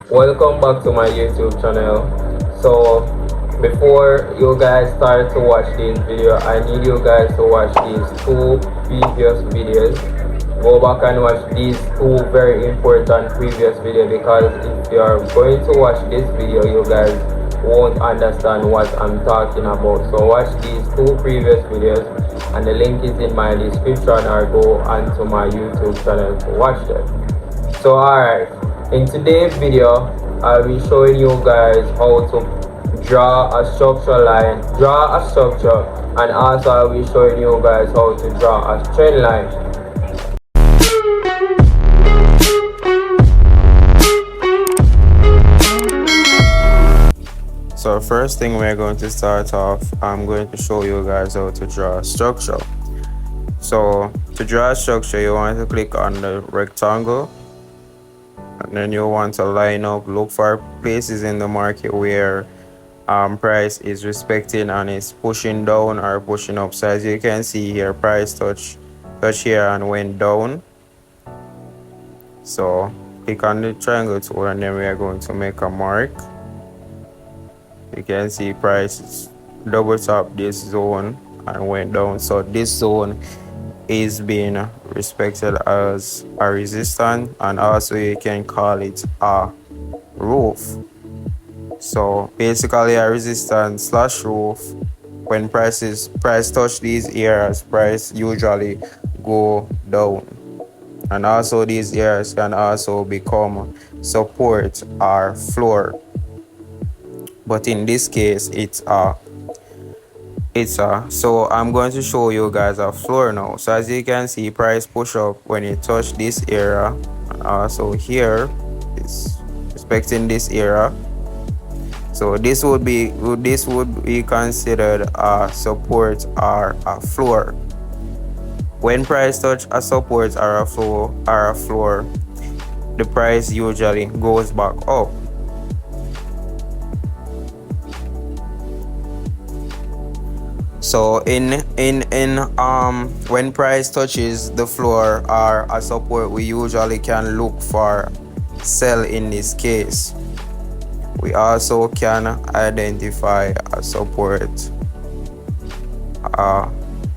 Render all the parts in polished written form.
Welcome back to my YouTube channel. So before you guys start to watch this video, I need you guys to watch these two previous videos. Go back and watch these two very important previous videos, because if you are going to watch this video, you guys won't understand what I'm talking about. So watch these two previous videos, and the link is in my description, or go onto my YouTube channel to watch them. So alright, in today's video I'll be showing you guys how to draw a structure line, draw a structure, and also I'll be showing you guys how to draw a trend line. So first thing we're going to start off, I'm going to show you guys how to draw a structure. So to draw a structure, you want to click on the rectangle, and then you want to line up, look for places in the market where price is respecting and is pushing down or pushing up. So as you can see here, price touch here and went down. So click on the triangle tool, and then we are going to make a mark. You can see price is double top this zone and went down. So this zone is being respected as a resistance, and also you can call it a roof. So basically a resistance slash roof. When price touch these areas, price usually go down, and also these areas can also become support or floor, but in this case it's a so I'm going to show you guys a floor now. So as you can see, price push up when it touch this area, and also here it's respecting this area. So this would be considered a support or a floor. When price touch a support or a floor, the price usually goes back up. So when price touches the floor or a support, we usually can look for sell. In this case, we also can identify a support,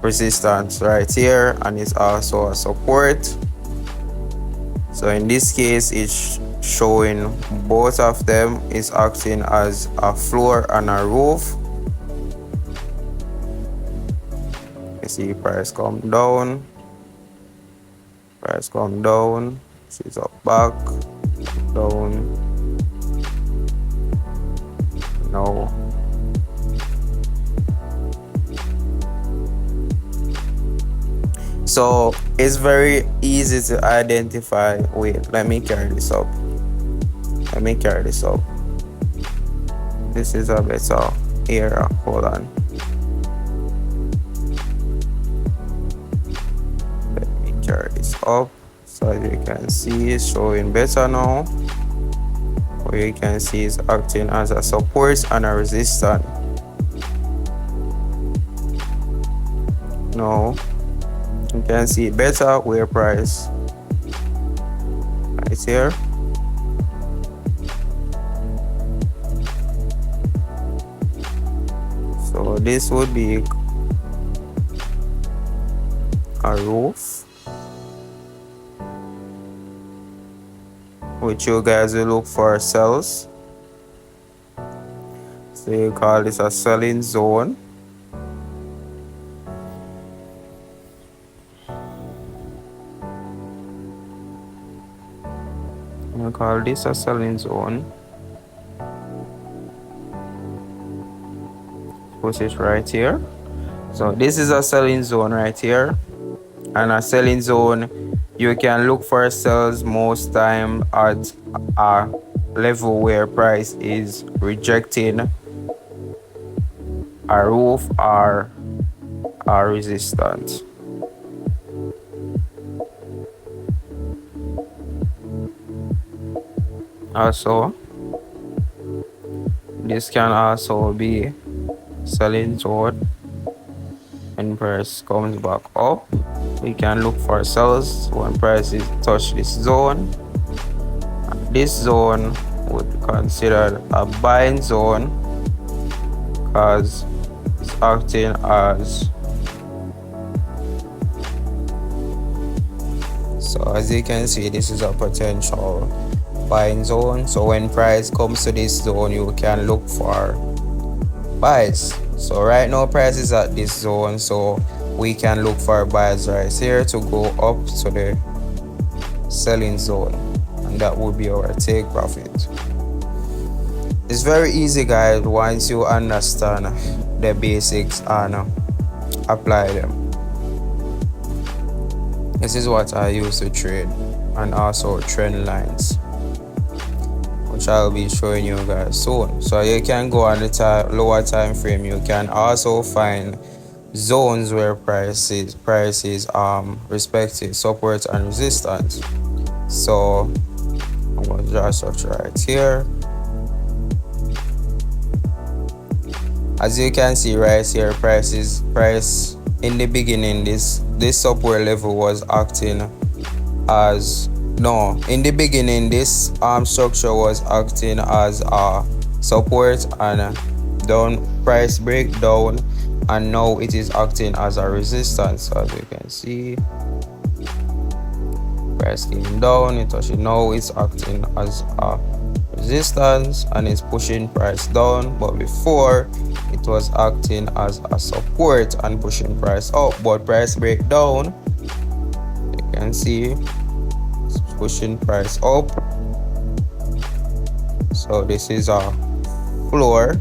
resistance right here, and it's also a support. So in this case, it's showing both of them is acting as a floor and a roof. You see price come down, she's up, back, down. No. So it's very easy to identify. Wait, let me carry this up. This is a better area. Hold on. Let me carry this up so as you can see it's showing better now. Where you can see it's acting as a support and a resistance. No, you can see it better where price right here. So this would be a roof, which you guys will look for sells. So you call this a selling zone. You call this a selling zone. Put it right here. So this is a selling zone right here, and a selling zone, you can look for sales most time at a level where price is rejecting a roof or a resistance. Also, this can also be selling zone. When price comes back up, we can look for sells when prices touch this zone. This zone will would consider a buying zone because it's acting as, so as you can see, this is a potential buying zone. So when price comes to this zone, you can look for buys. So right now price is at this zone, so we can look for buys right here to go up to the selling zone, and that would be our take profit. It's very easy, guys, once you understand the basics and apply them. This is what I use to trade, and also trend lines, which I'll be showing you guys soon. So you can go on the lower time frame. You can also find zones where prices respective support and resistance. So I'm going to draw a structure right here. As you can see right here, price in the beginning, this support level was acting as, no, in the beginning this structure was acting as a support and price breakdown, and now it is acting as a resistance. So as you can see, price came down, it touched it, now it's acting as a resistance and it's pushing price down, but before it was acting as a support and pushing price up. But price breakdown, you can see it's pushing price up. So this is a floor,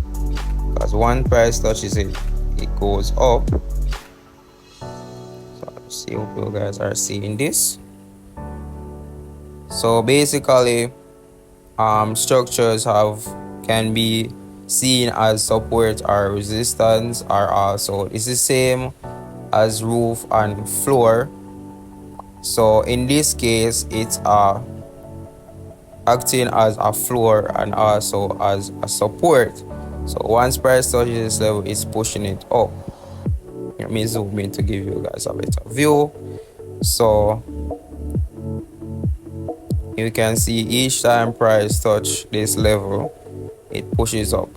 because one price touches it, it goes up. So let's see if you guys are seeing this. So basically structures can be seen as support or resistance, or also it's the same as roof and floor. So in this case, it's acting as a floor and also as a support. So once price touches this level, it's pushing it up. Let me zoom in to give you guys a better view. So you can see each time price touch this level, it pushes up.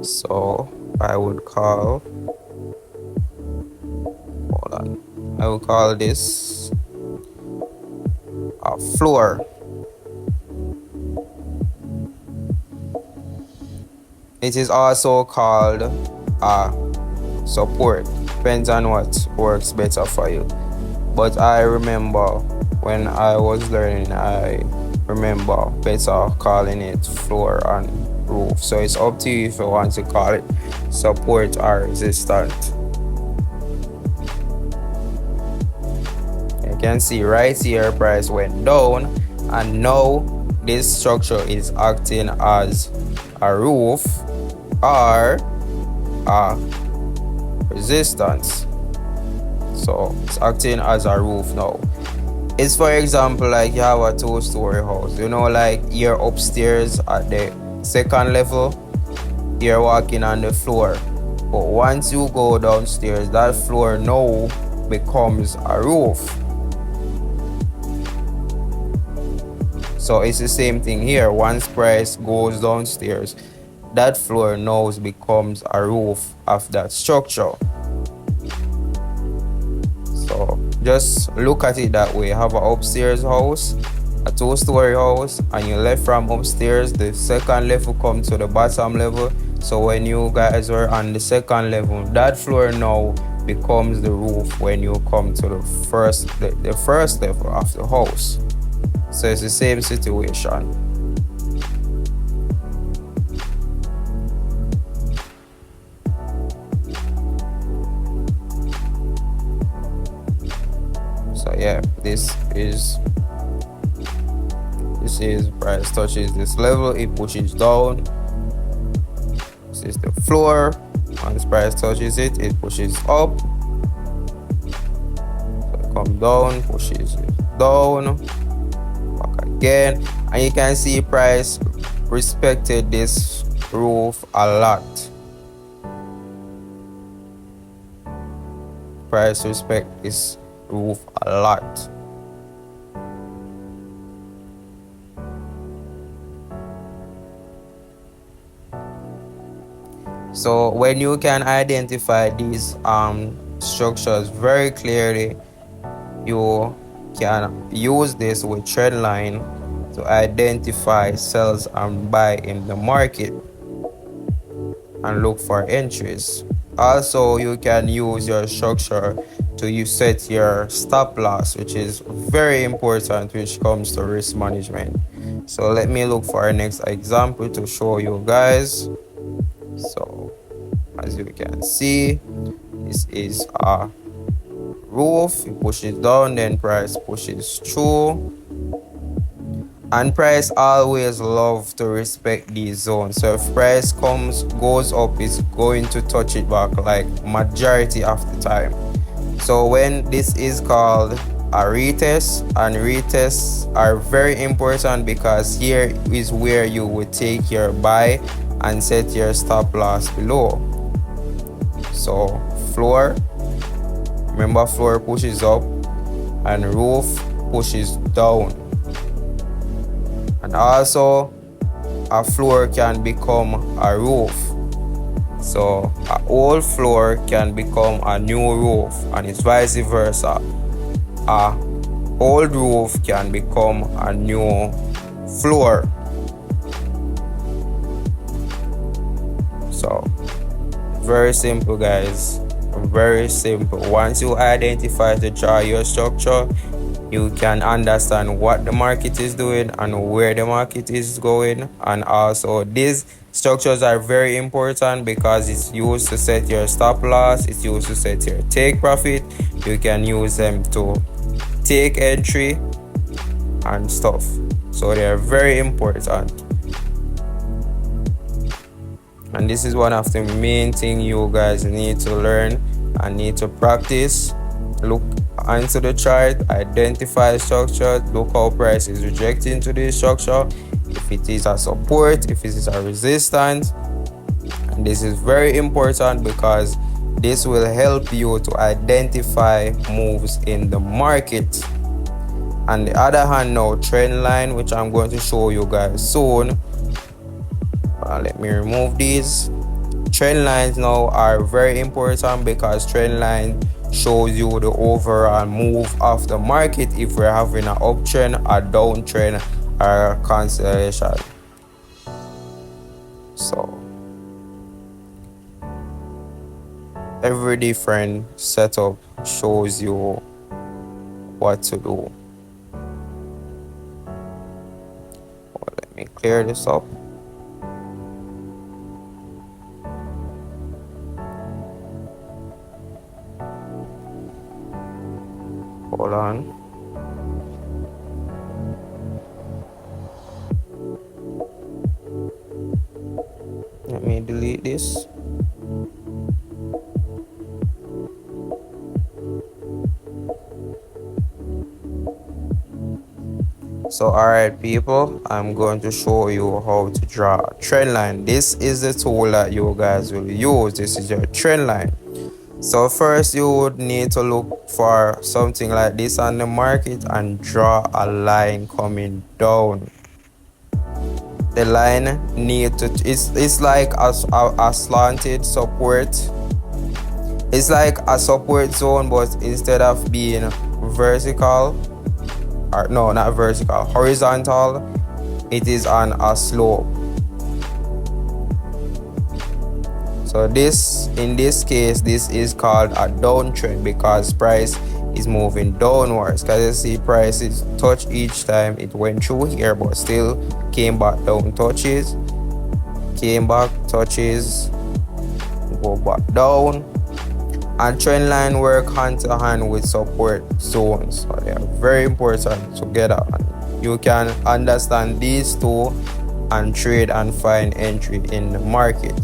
So I would call, hold on, I will call this a floor. It is also called a support, depends on what works better for you. But I remember when I was learning, I remember better calling it floor and roof. So it's up to you if you want to call it support or resistance. You can see right here price went down, and now this structure is acting as a roof or a resistance. So it's acting as a roof now. It's, for example, like you have a 2-story house, you know, like you're upstairs at the second level, you're walking on the floor, but once you go downstairs, that floor now becomes a roof. So it's the same thing here. Once price goes downstairs, that floor now becomes a roof of that structure. So just look at it that way. You have an upstairs house, a 2-story house, and you left from upstairs, the second level come to the bottom level. So when you guys were on the second level, that floor now becomes the roof when you come to the first level of the house. So it's the same situation. So yeah, this is price touches this level, it pushes down. This is the floor. Once price touches it, it pushes up. So it comes down, pushes it down, back again, and you can see price respected this roof a lot. Price respect this roof a lot. So when you can identify these structures very clearly, you can use this with trend line to identify sells and buy in the market and look for entries. Also, you can use your structure to set your stop loss, which is very important which comes to risk management. So let me look for our next example to show you guys. So as you can see, this is a roof. You push it down, then price pushes through, and price always love to respect these zones. So if price goes up, it's going to touch it back like majority of the time. So when this is called a retest, and retests are very important because here is where you would take your buy and set your stop loss below. So floor, remember floor pushes up and roof pushes down. And also a floor can become a roof. So an old floor can become a new roof, and it's vice versa. A old roof can become a new floor. So very simple, guys, very simple. Once you identify to draw your structure, you can understand what the market is doing and where the market is going. And also these structures are very important because it's used to set your stop loss, it's used to set your take profit. You can use them to take entry and stuff. So they are very important, and this is one of the main thing you guys need to learn and need to practice. Look into the chart, identify structure, look how price is rejecting to this structure, if it is a support, if it is a resistance. And this is very important because this will help you to identify moves in the market. On the other hand, now trend line, which I'm going to show you guys soon. Let me remove these. Trend lines now are very important because trend line shows you the overall move of the market, if we're having an uptrend, a downtrend, or a cancellation. So every different setup shows you what to do. Let me clear this up. Hold on. Let me delete this. So alright people, I'm going to show you how to draw a trend line. This is the tool that you guys will use. This is your trend line. So first you would need to look for something like this on the market and draw a line coming down. The line need to, it's like a slanted support. It's like a support zone, but instead of being vertical, or no, not vertical, horizontal, it is on a slope. So this, in this case, this is called a downtrend because price is moving downwards. Because you see price is touch each time it went through here, but still came back down, touches, came back, touches, go back down. And trend line work hand to hand with support zones. So they are very important together. You can understand these two and trade and find entry in the market.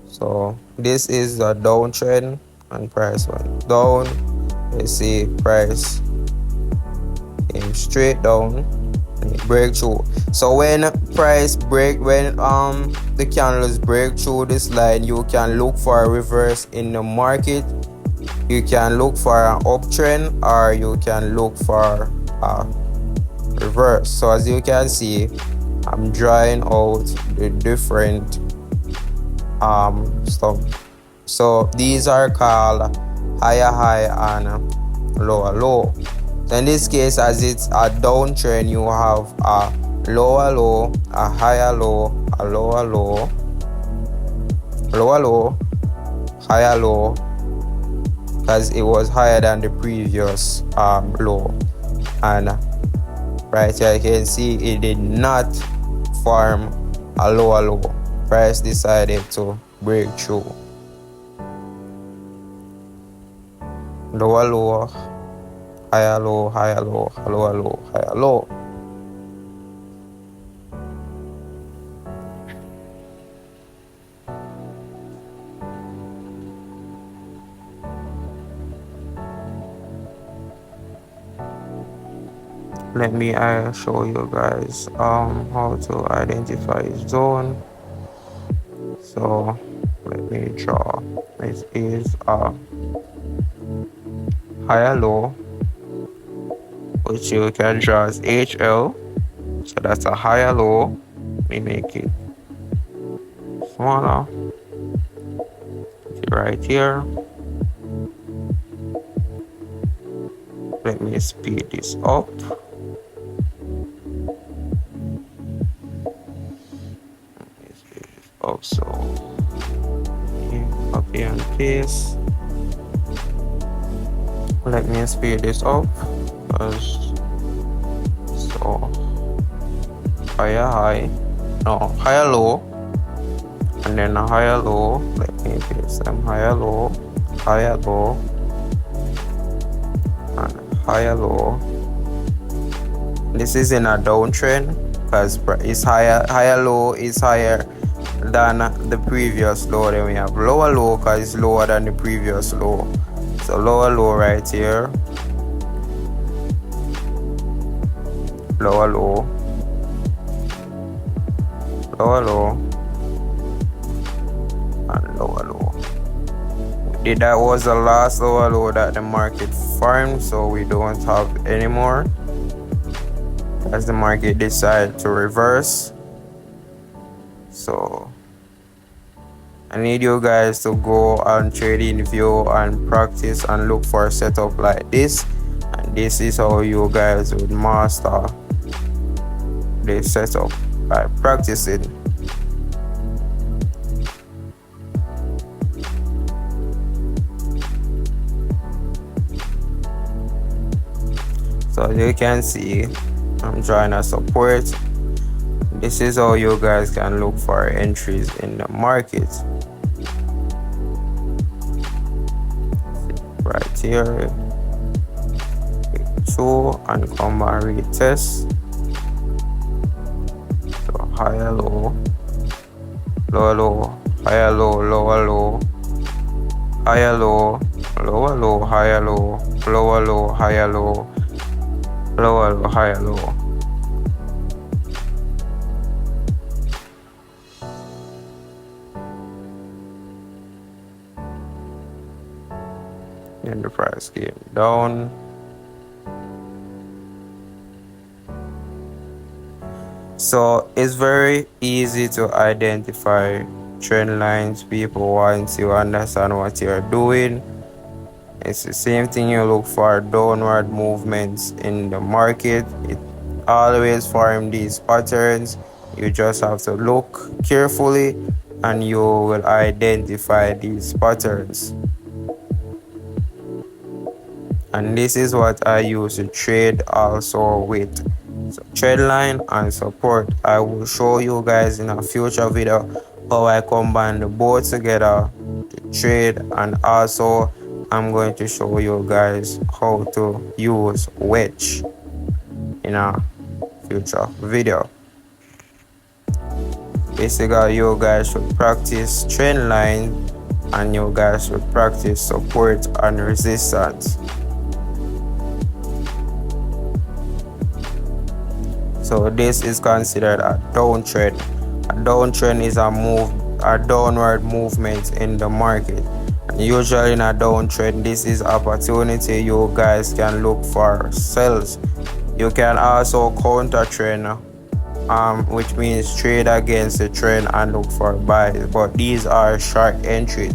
So this is the downtrend and price went down. You see price came straight down and it break through. So when price break, when the candles break through this line, you can look for a reverse in the market You can look for an uptrend or you can look for a reverse. So as you can see, I'm drawing out the different stuff. So these are called higher high and lower low. So in this case, as it's a downtrend, you have a lower low, a higher low, a lower low, lower low, higher low, because it was higher than the previous low. And right here you can see it did not form a lower low. Price decided to break through. Lower low, higher low, higher low, lower low, higher low. Let me show you guys how to identify zone. So let me draw. This is a higher low, which you can draw as HL. So that's a higher low. Let me make it smaller. Right here. Let me speed this up. Also, copy and paste. Let me speed this up. So higher high, no, higher low, and then a higher low. Let me paste them. Higher low, and higher low. This is in a downtrend because it's higher low is higher than the previous low. Then we have lower low because it's lower than the previous low. So lower low right here, lower low, lower low, and lower low. That was the last lower low that the market formed, so we don't have anymore as the market decided to reverse. So I need you guys to go on TradingView and practice and look for a setup like this, and this is how you guys would master this setup by practicing. So as you can see, I'm drawing a support. This is how you guys can look for entries in the market. Right here, two and come and retest. So higher low, lower low, higher low, lower low, higher low, lower low, higher low, lower low, higher low, lower low, higher low. And the price came down. So it's very easy to identify trend lines, people, once you understand what you're doing. It's the same thing you look for downward movements in the market. It always forms these patterns. You just have to look carefully and you will identify these patterns. And this is what I use to trade also with. So trend line and support. I will show you guys in a future video how I combine the both together to trade, and also I'm going to show you guys how to use wedge in a future video. Basically, you guys should practice trend line and you guys should practice support and resistance. So this is considered a downtrend. A downtrend is a downward movement in the market. Usually in a downtrend, this is opportunity. You guys can look for sells. You can also counter trend, which means trade against the trend and look for buys. But these are short entries.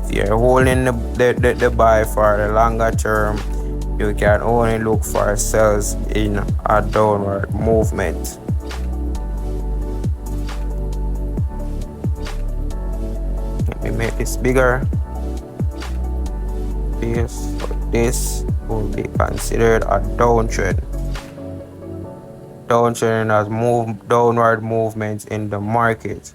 If you're holding the buy for the longer term, you can only look for sells in a downward movement. Let me make this bigger. This will be considered a downtrend. Downtrend has downward movement in the market.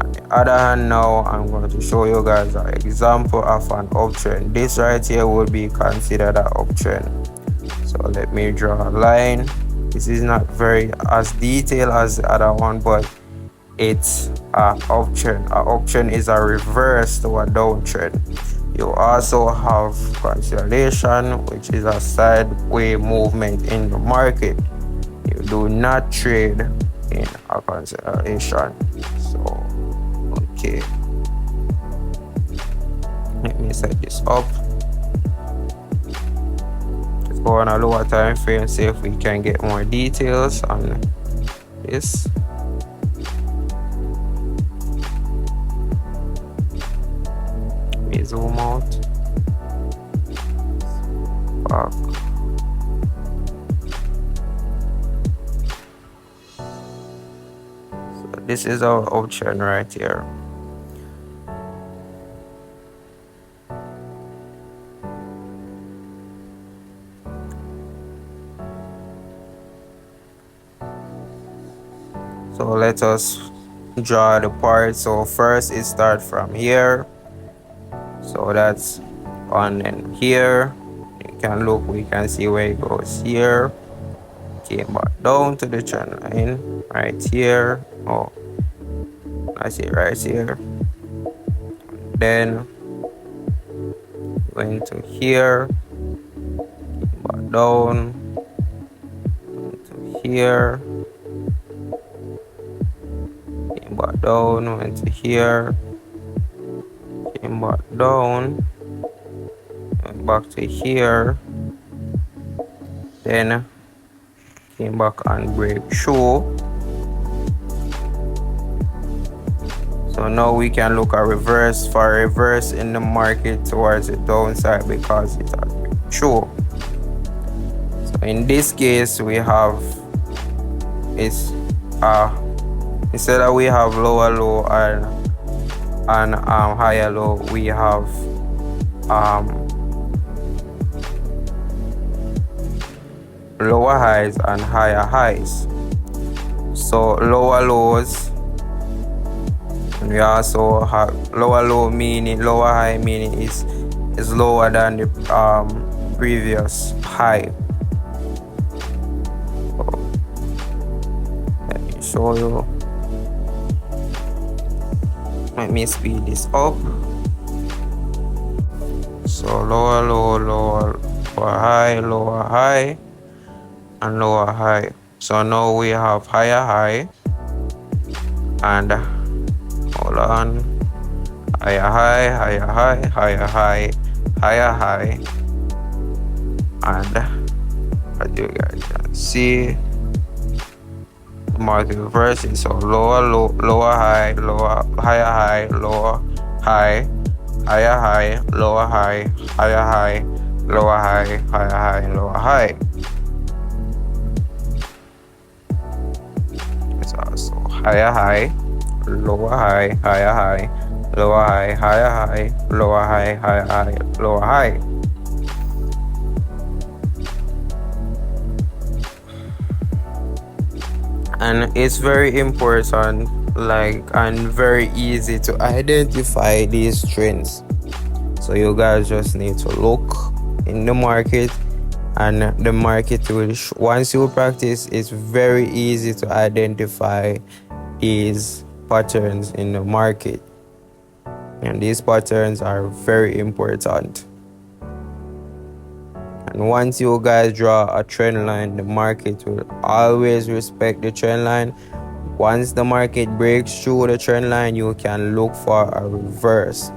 On the other hand, now I'm going to show you guys an example of an uptrend. This right here will be considered an uptrend. So let me draw a line. This is not very as detailed as the other one, but it's an uptrend. An uptrend is a reverse to a downtrend. You also have consolidation, which is a sideways movement in the market. You do not trade in a consolidation. So, okay. Let me set this up. Let's go on a lower time frame and see if we can get more details on this. Let me zoom out. Back. So this is our option right here. So let us draw the part. So first it starts from here. So that's on and here. You can look, we can see where it goes here. Came back down to the trend line right here. Oh, I see right here. Then went to here, came back down, went to here, came back down, went to here, came back down, went back to here, then came back and break through. So now we can look at reverse for reverse in the market towards the downside because it has break through. So in this case we have is instead of we have lower low and higher low, we have lower highs and higher highs. So lower lows, and we also have lower low meaning lower high meaning is lower than the previous high. So let me show you. Let me speed this up. So lower low, lower high, and lower high. So now we have higher high and hold on, higher high, and as you guys can see, the market reversing. So lower low, lower high, higher high, lower high, higher high, lower high, higher high, lower high, higher high, and lower high. It's also higher high, lower high, higher high, lower high, higher high, lower high, higher high, lower high. And it's very important, and very easy to identify these trends. So you guys just need to look in the market, and the market will once you practice, it's very easy to identify these patterns in the market, and these patterns are very important. And once you guys draw a trend line, the market will always respect the trend line. Once the market breaks through the trend line, you can look for a reverse.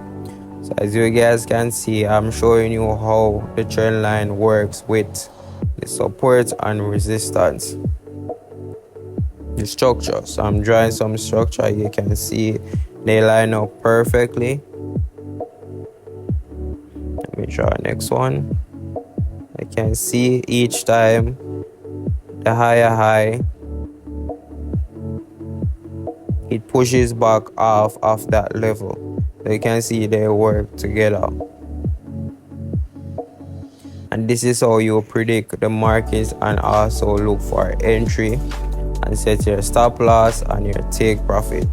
So as you guys can see, I'm showing you how the trend line works with the support and resistance, the structure. So I'm drawing some structure. You can see they line up perfectly. Let me draw next one. I can see each time the higher high, it pushes back off of that level. So you can see they work together. And this is how you predict the markets and also look for entry and set your stop loss and your take profit.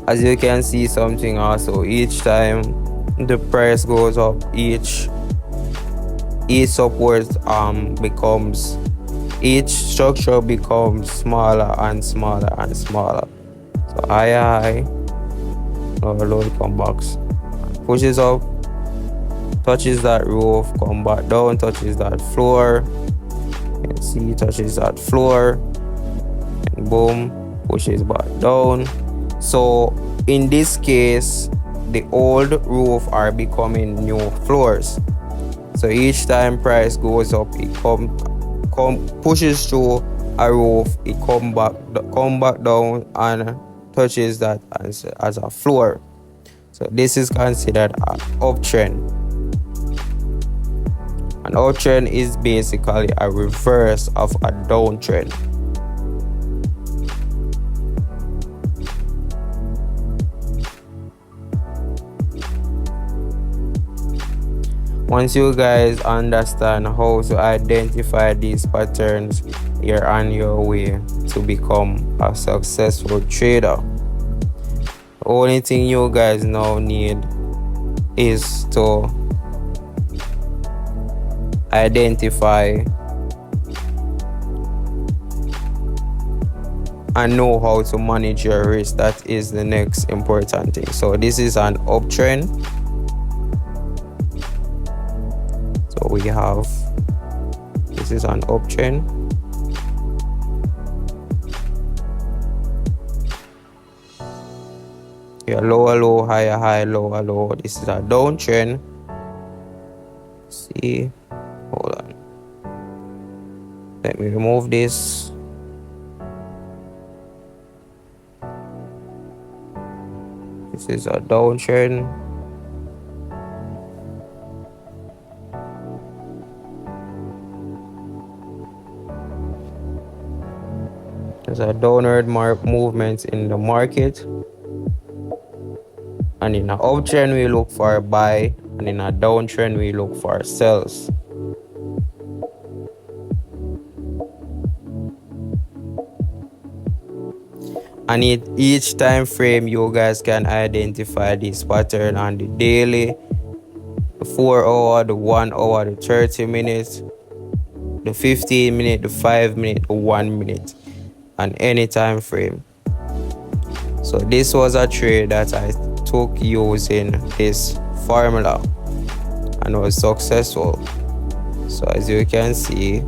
As you can see something also, each time the price goes up, each support each structure becomes smaller and smaller and smaller. So higher high, lower low, it come back, pushes up, touches that roof, come back down, touches that floor. You can see touches that floor, and boom, pushes back down. So in this case, the old roof are becoming new floors. So each time price goes up, it pushes through a roof, it come back down and touches that as a floor. So this is considered an uptrend. An uptrend is basically a reverse of a downtrend. Once you guys understand how to identify these patterns, you're on your way to become a successful trader. The only thing you guys now need is to identify and know how to manage your risk. That is the next important thing. So this is an uptrend. So we have, this is an uptrend. Here, lower low, higher high, lower low. This is a downtrend. See, hold on. Let me remove this. This is a downtrend. There's a downward movement in the market. And in an uptrend, we look for buy. And in a downtrend, we look for sells. And each time frame, you guys can identify this pattern on the daily, the 4 hour, the 1 hour, the 30 minutes, the 15 minute, the 5 minute, the 1 minute, and any time frame. So this was a trade that I took using this formula and was successful. So as you can see,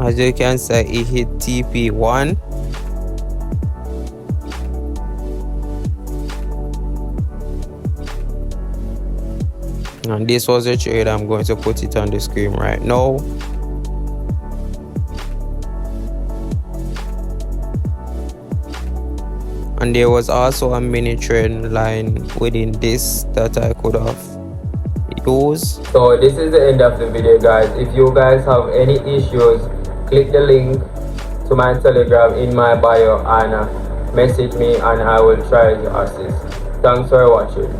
it hit TP1. And this was a trade. I'm going to put it on the screen right now. And there was also a mini trend line within this that I could have used. So this is the end of the video, guys. If you guys have any issues, click the link to my Telegram in my bio and message me and I will try to assist. Thanks for watching.